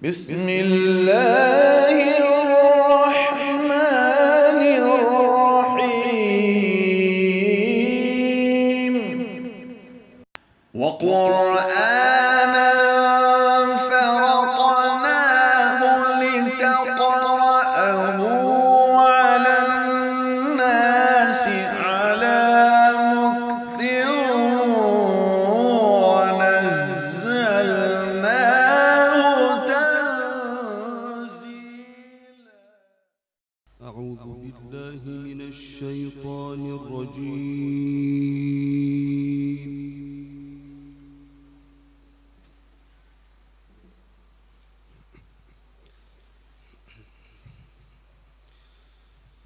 بسم الله الرحمن الرحيم وقرآنا فرقناه لتقرأه على الناس على مكث ونزلناه تنزيلا. أعوذ بالله من الشيطان الرجيم.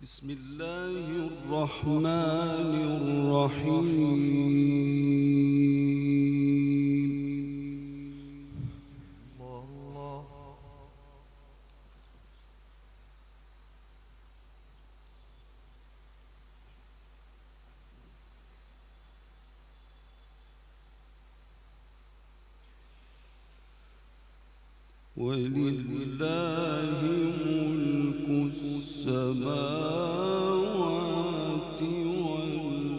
بسم الله الرحمن الرحيم. ولله ملك السماوات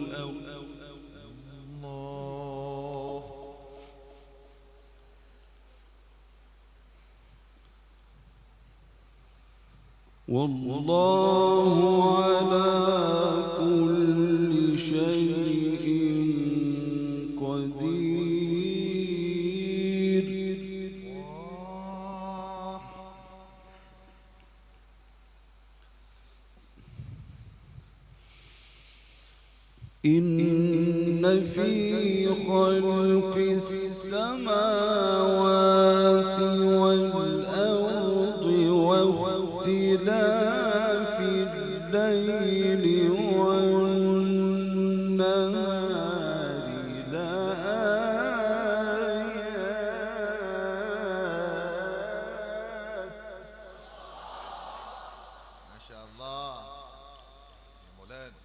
والأرض والله على كل شيء قدير. إن في خلق السماوات والأرض واختلاف الليل والنهار لآيات. ما شاء الله يا مولانا.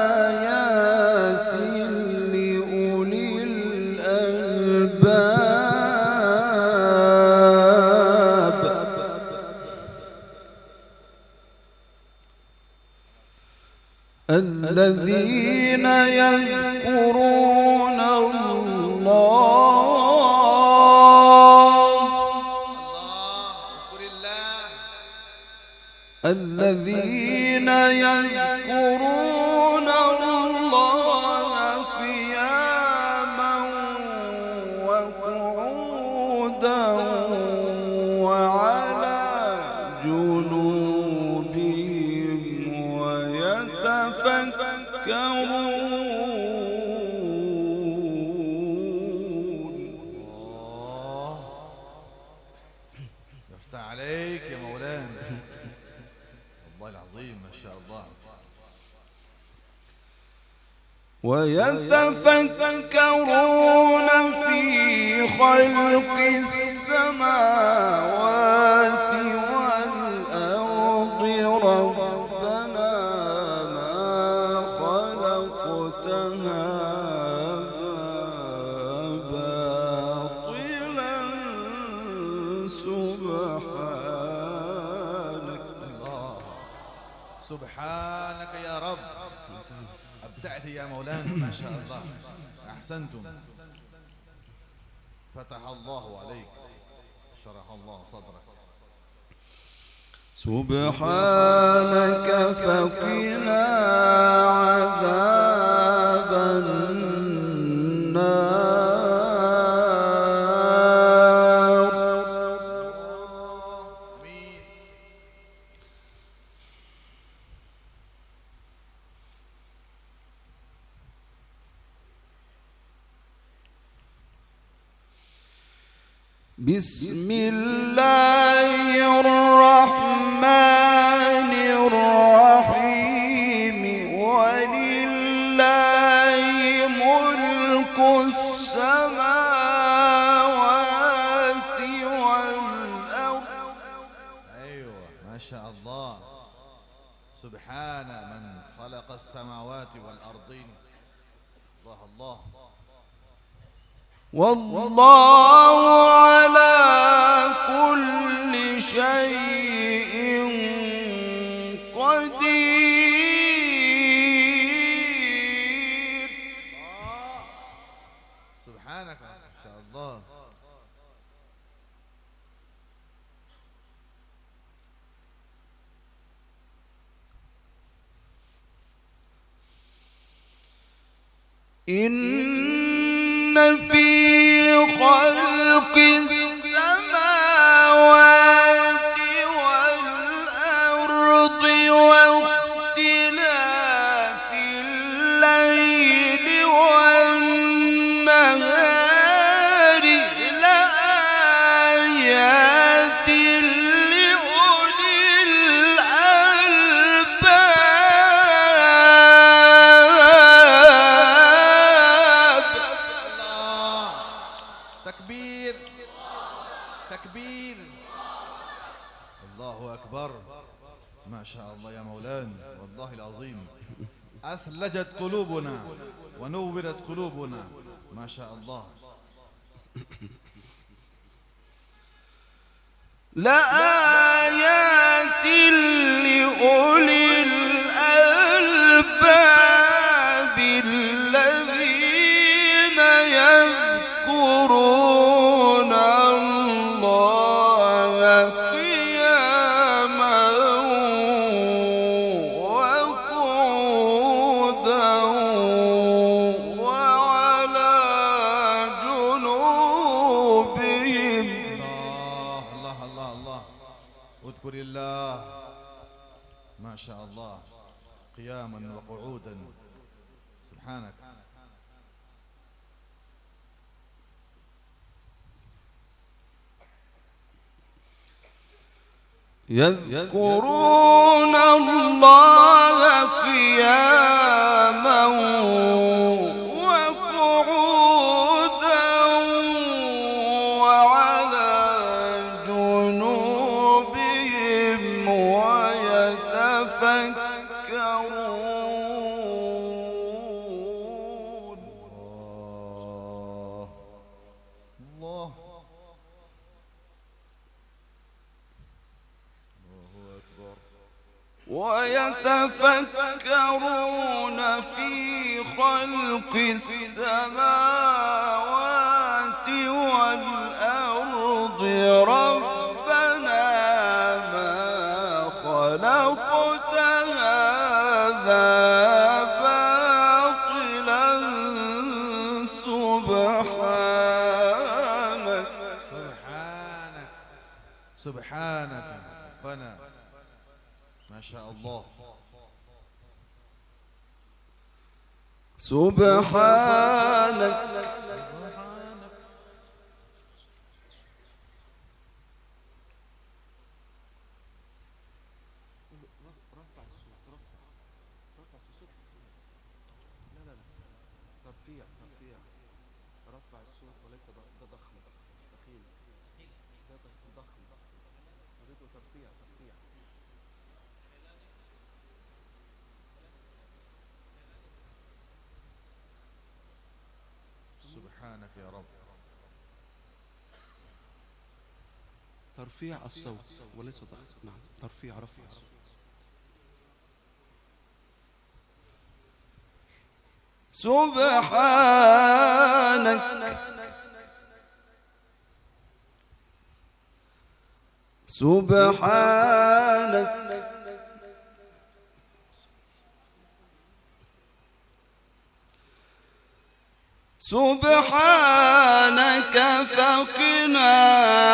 لآيات لأولي الألباب. الذين يذكرون الذين يذكرون الله قياما وقعودا وعلى جنوبهم ويتفكرون. يفتح عليك يا مولانا، والله العظيم ما شاء الله. ويتفكرون في خلق السماوات والأرض ربنا ما خلقت هذا باطلا سبحانك. سبحانك يا رب. أبدعت يا مولانا ما شاء الله، أحسنتم. فتح الله عليك، شرح الله صدرك. سبحانك فقنا عذاب النار. آمين. بسم الله الرحمن الرحيم. ولله ملك السماوات سبحان من خلق السماوات والأرضين. الله الله. والله على كل شيء قدير. سبحانك ما شاء الله. إن في خلق السماوات والأرض واختلاف الليل والنهار لآيات لأولي الألباب. تكبير تكبير. الله أكبر. ما شاء الله يا مولانا، والله العظيم أثلجت قلوبنا ونورت قلوبنا. ما شاء الله. لآيات لأولي الألباب الذين يذكرون الله قياما وقعودا وعلى جنوبهم. الله الله الله. اذكر الله. ما شاء الله. قياما وقعودا. سبحانك. يذكرون الله قياما وقعودا وعلى جنوبهم ويتفكرون. الله ويتفكرون في خلق السماوات والأرض ربنا ما خلقت هذا باطلا سبحانك. سبحانك سبحانك ربنا. ما شاء الله. سبحانك رفع الصوت وليس ضخم دخيل ضخم أريد ترفيع. سبحانك يا رب. ترفيع الصوت وليس ضغط. نعم ترفيع رفع الصوت. سبحانك سبحانك سبحانك فقنا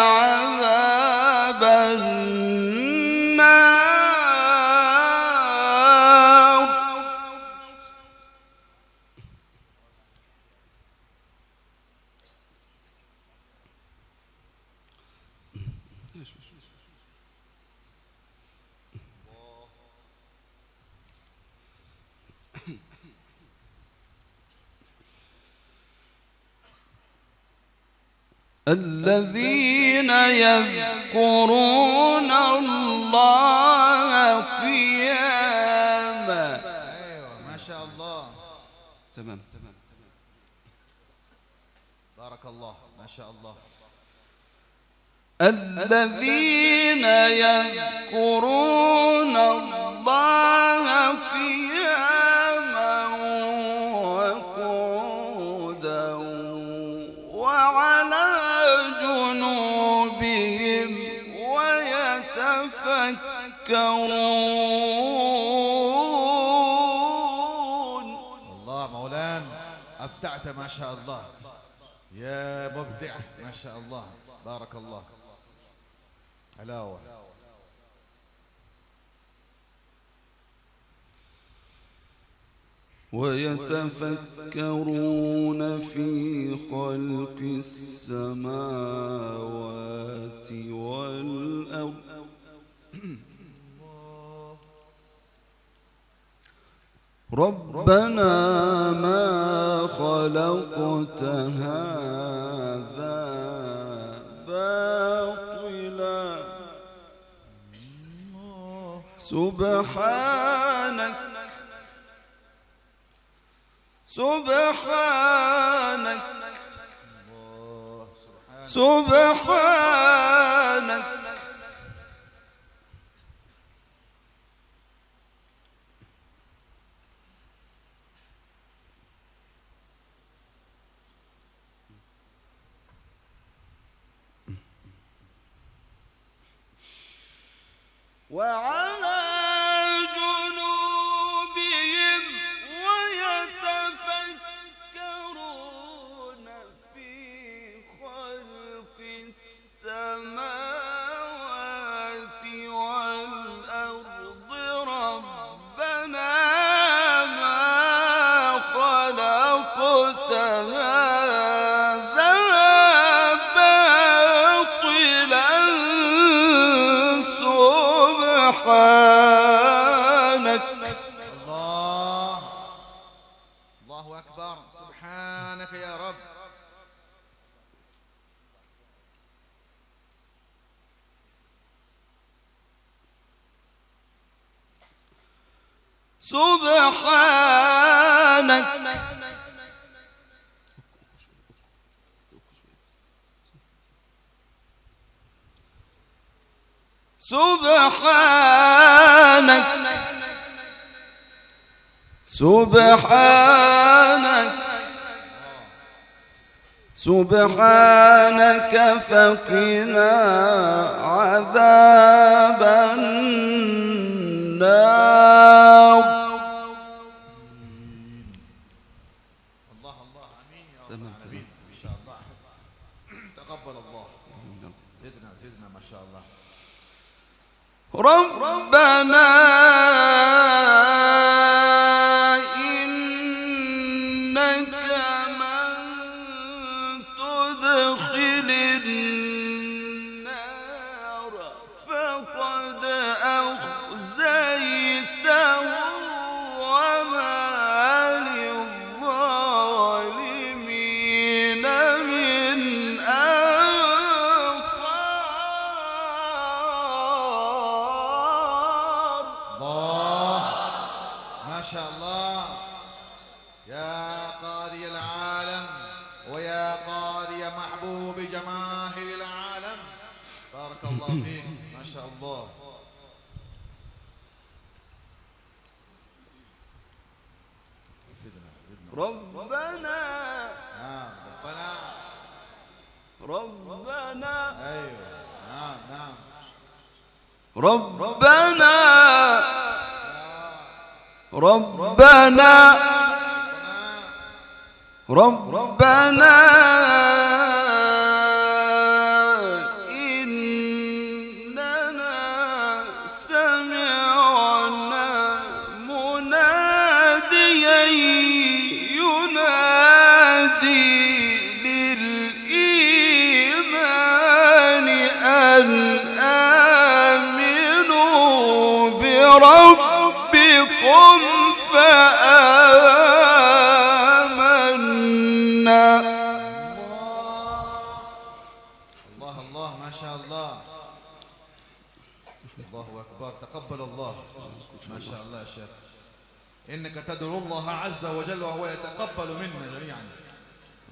عذاب النار. الذين يذكرون الله قياما الله ما شاء الله. الذين يذكرون الله قياما وقعودا وعلى جنوبهم ويتفكرون. الله مولانا أبدعت ما شاء الله يا مبدع ما شاء الله، بارك الله. حلاوة. ويتفكرون في خلق السماوات والأرض ربنا ما خلقت هذا باطلا سبحانك سبحانك سبحانك وعلى جنوبهم ويتفكرون في خلق السماوات والأرض ربنا ما خلقت هذا باطلا سبحانك. الله الله أكبر. سبحانك يا رب. سبحانك سبحانك سبحانك سبحانك فقنا عذاب النار. الله الله امين يا رب تمام، العالمين. ان شاء الله تقبل الله. زدنا زدنا ما شاء الله. ربنا إنك من تدخل النار فقد أخزيته وما للظالمين من أنصار. الله ما شاء الله. يا قاري العالم ويا قاري محبوب جماهير العالم، بارك الله فيك ما شاء الله. ربنا نعم ربنا ايوه نعم نعم. ربنا ربنا ربنا إننا سمعنا مناديا ينادي للإيمان أن آمنوا بربكم فآمنا. الله الله ما شاء الله. الله أكبر. تقبل الله ما شاء الله يا شيخ. إنك تدعو الله عز وجل وهو يتقبل منا جميعا.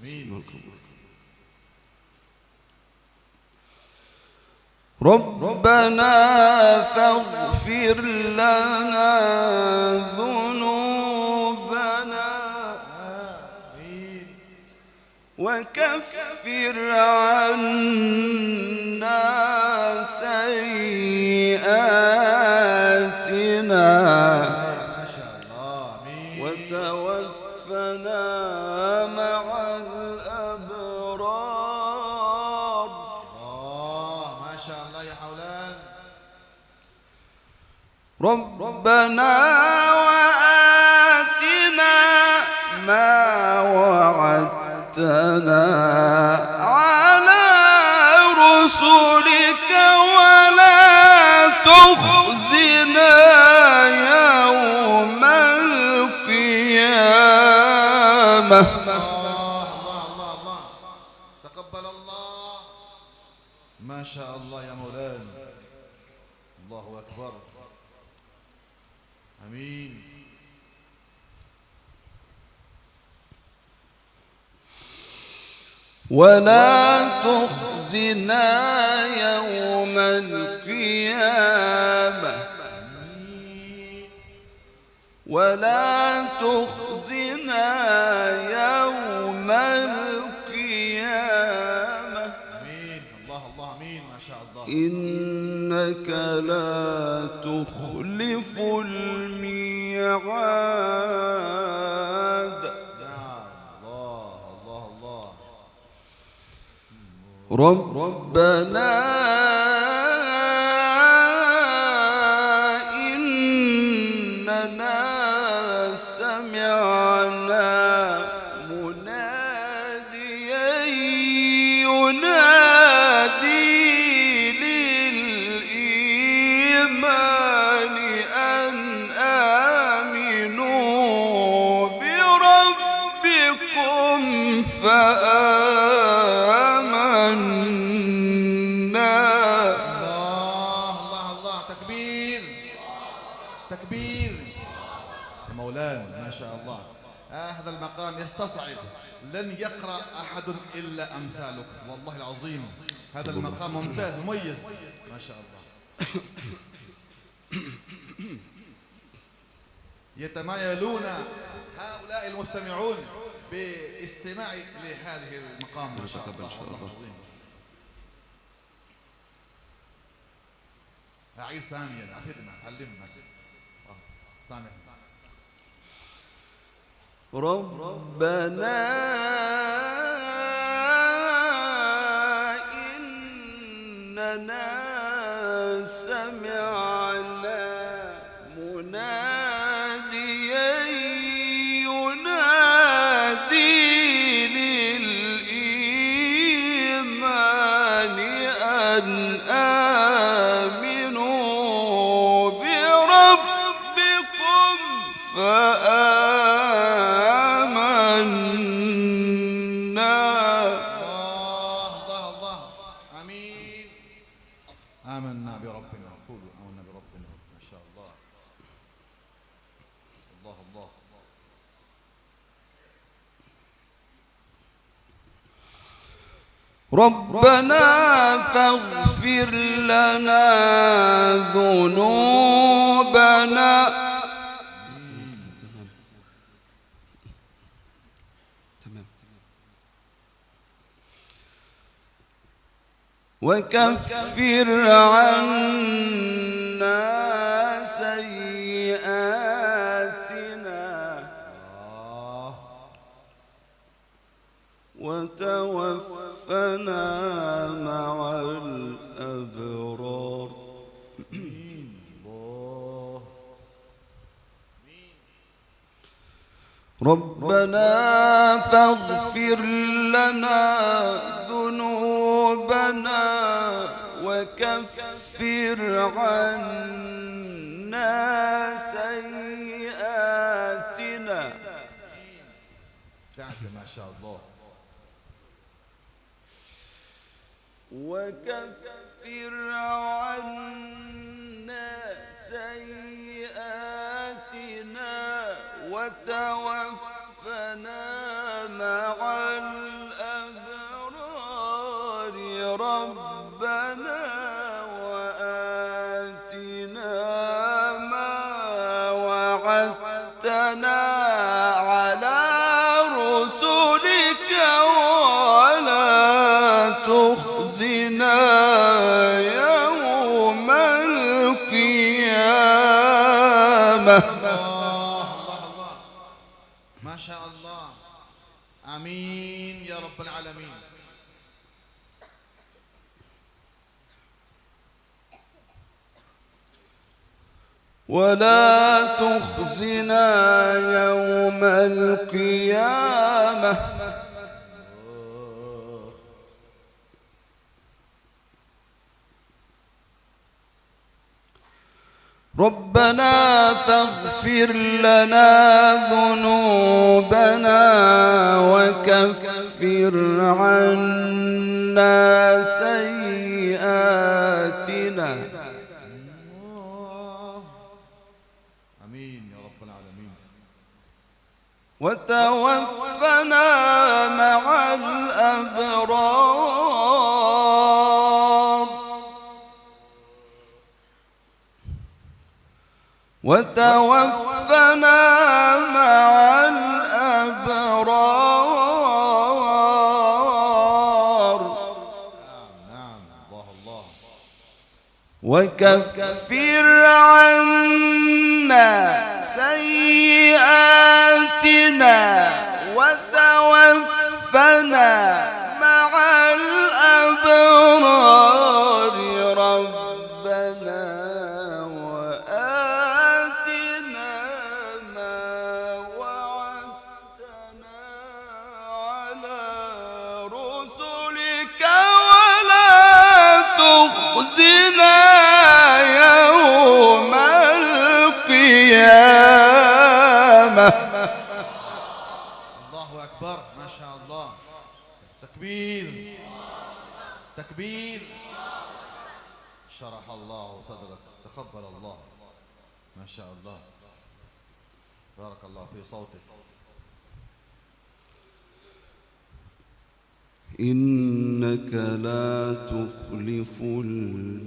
آمين. ربنا فاغفر لنا ذنوبنا وكفر عنا سيئاتنا وتوفنا مع الأبرار. ما شاء الله يا حولان. ربنا وآتنا ما وعدتنا على رسلك ولا تخزنا يوم القيامة. الله تقبل الله. ما شاء الله يا مولانا. الله أكبر. آمين. ولا تخزنا يوم القيامة ولا تخزنا يوم القيامة. آمين. الله آمين. ما شاء الله. إنك لا تخلف الميعاد. الله. ربنا إننا سمعنا مناديا ينادي للإيمان أن آمنوا بربكم الله تكبير يا مولانا. ما شاء الله. هذا المقام يستصعب، لن يقرأ أحد إلا أمثالك والله العظيم. هذا المقام ممتاز مميز ما شاء الله. يتمايلون هؤلاء المستمعون باستماع لهذه المقام ما شاء الله. العظيم. أعيد ثانيا. أفدنا علمنا. سامع. ربنا إننا سمعنا مناديا ينادي للإيمان أن آمنوا بربكم فآمنا. الله آمين. آمنا بربنا. قولوا آمنا بربنا. ما شاء الله. الله ربنا فاغفر لنا ذنوبنا وكفر عنا سيئاتنا وتوفنا مع الأبرار. ربنا فاغفر لنا ذنوبنا وكفر عنا سيئاتنا. ما شاء الله. وكفر عنا سيئاتنا وتوفنا مع الأبرار. ربنا تخزنا يوم القيامة. الله الله، ما شاء الله. آمين يا رب العالمين. ولا تخزنا يوم القيامة. ربنا فاغفر لنا ذنوبنا وكفر عنا سيئاتنا. آمين يا رب العالمين. وتوفنا مع الأبرار. وتوفنا مع الأبرار. نعم الله الله. وكفر عنا سيئاتنا وتوفنا مع الأبرار. ربنا وآتنا ما وعدتنا على رسلك ولا تخزنا يوم القيامة. الله أكبر، ما شاء الله. تكبير تكبير. شرح الله صدرك، تقبل الله، ما شاء الله. بارك الله في صوتك. إنك لا تخلف الميعاد.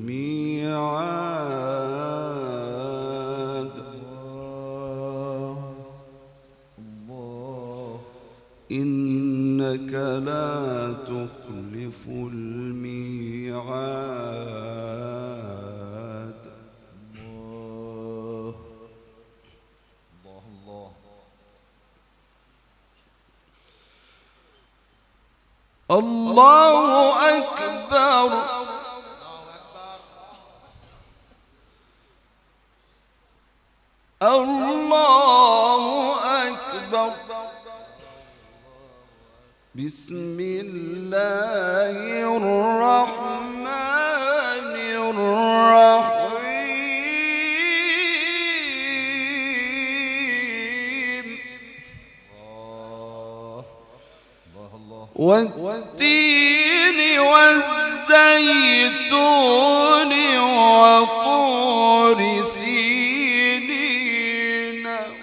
إنك لا تخلف الميعاد. الله الله. الله أكبر. الله أكبر. بسم الله الرحمن الرحيم. والتين والزيتون وطور سينين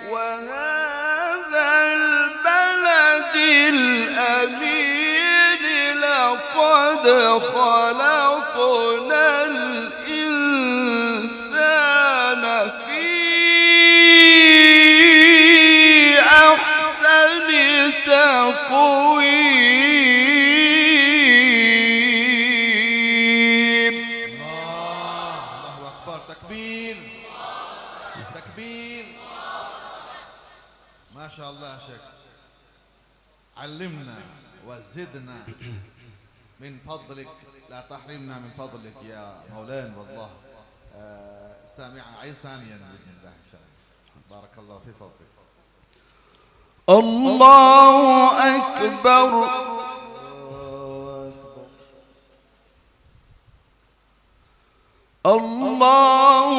وهذا البلد الأمين. لقد خلقنا الإنسان في أحسن تقويم. الله أكبر. تكبير تكبير. ما شاء الله يا شيخ. علمنا وزدنا من فضلك، لا تحرمنا من فضلك يا مولانا. والله سامع عيد ثانيا بإذن الله إن شاء الله. بارك الله في صوتك. الله أكبر. الله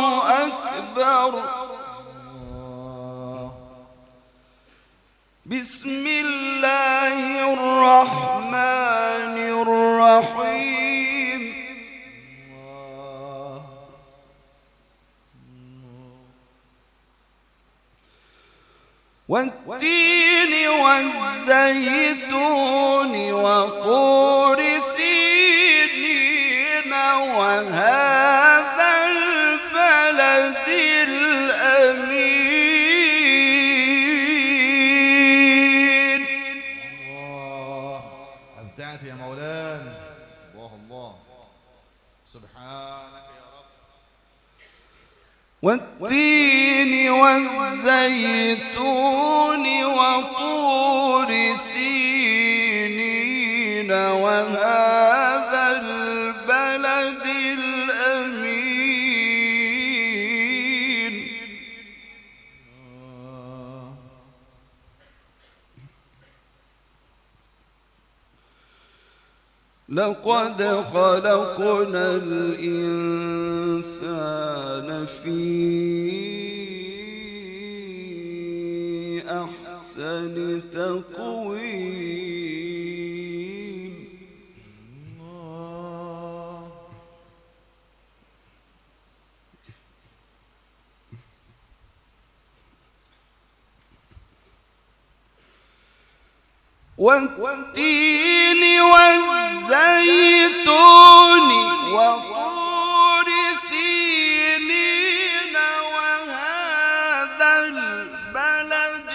أكبر. بسم الله الرحمن الرحيم. والتين والزيتون وطور سينين وهذا البلد الأمين. أبدعت يا مولانا. الله سبحانك يا رب. والتين والزيتون وطور سينين وهذا البلد الأمين لقد خلقنا الإنسان في أحسن تقويم والتين والزيتون وطور سينين وهذا البلد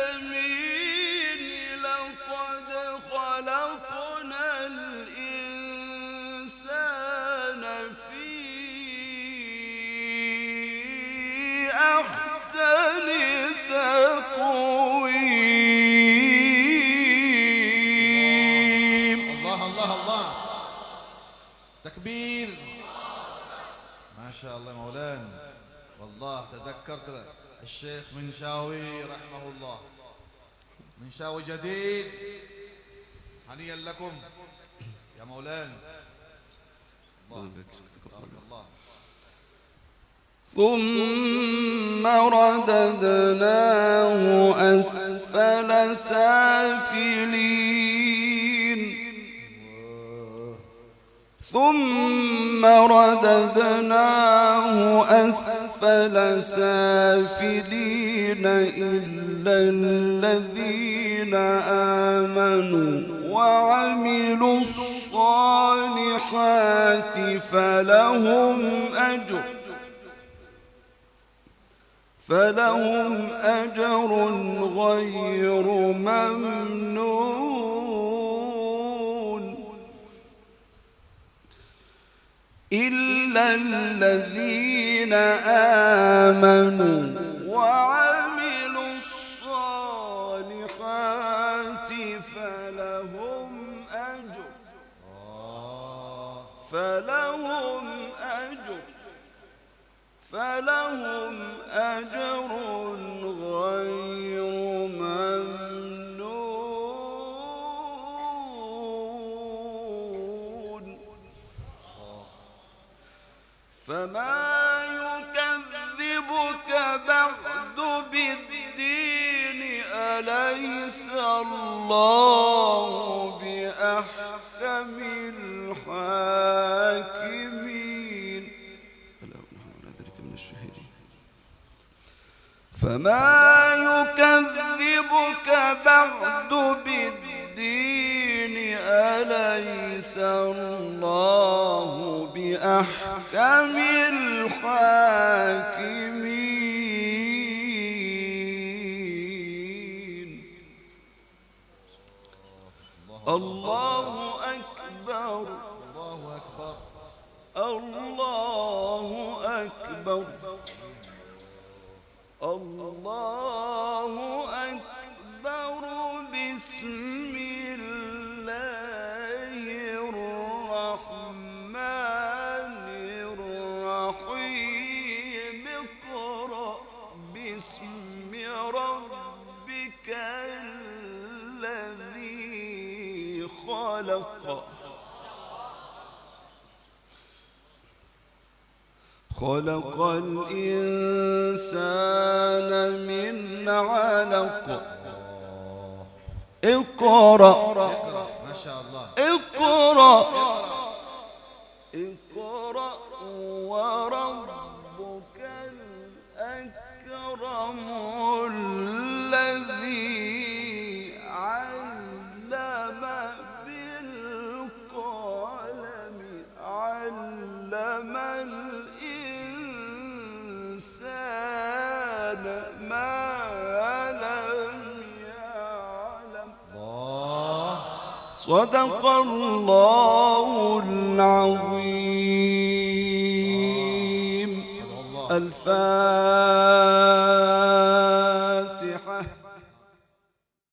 الأمين لقد خلقنا الإنسان في أحسن تقويم. الله الله تكبير. ما شاء الله مولانا. والله تذكرت الشيخ منشاوي رحمه الله، منشاوي جديد، هنيئا لكم يا مولانا. الله بارك الله. ثم رددناه أسفل سافلين ثم رددناه أسفل سافلين إلا الذين آمنوا وعملوا الصالحات فلهم أجر غير ممنون إلا الذين آمنوا وعملوا الصالحات فلهم أجر غير ممنون فما يكذبك بعد بالدين أليس الله بأحكم الحاكمين فما يكذبك بعد بالدين أليس الله بأحكم الحاكمين. الله أكبر الله أكبر الله أكبر الله أكبر بسم الله الرحمن الرحيم اقرأ باسم ربك الذي خلق خلق الإنسان من علق اقرأ ما شاء الله اقرأ وربك الأكرم الذي علم بالقلم علم الإنسان ما لم يعلم. صدق الله العظيم. الفاتحة.